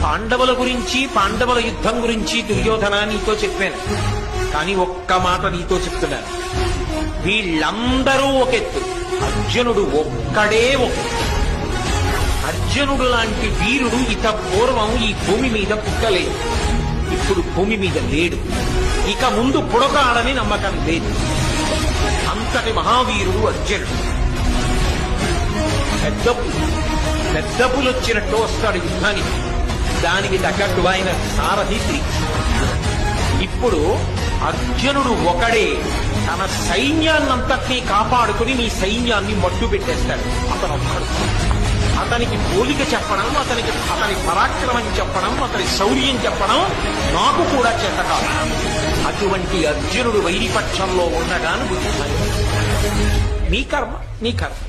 పాండవుల గురించి పాండవుల యుద్ధం గురించి దుర్యోధన నీతో చెప్పాను, కానీ ఒక్క మాట నీతో చెప్తున్నాను. వీళ్ళందరూ ఒకెత్తు, అర్జునుడు ఒక్కడే ఒక. అర్జునుడు లాంటి వీరుడు ఇత పూర్వం ఈ భూమి మీద పుట్టలేదు. ఇప్పుడు భూమి మీద లేడు, ఇక ముందు పుడకాడని నమ్మకం లేదు. అంతటి మహావీరుడు అర్జునుడు. పెద్ద పులొచ్చినట్టు వస్తాడు యుద్ధానికి. దానికి తగ్గట్టు ఆయన సారథి ఇప్పుడు అర్జునుడు ఒకడే తన సైన్యాన్నంతటినీ కాపాడుకుని నీ సైన్యాన్ని మట్టు పెట్టేస్తాడు. అతను ఒక్కడు. అతనికి పోలిక చెప్పడం, అతని పరాక్రమం చెప్పడం, అతని శౌర్యం చెప్పడం నాకు కూడా చేత కాదు. అటువంటి అర్జునుడు వైరిపక్షంలో ఉండగాను బుద్ధి. నీ కర్మ నీ కర్మ.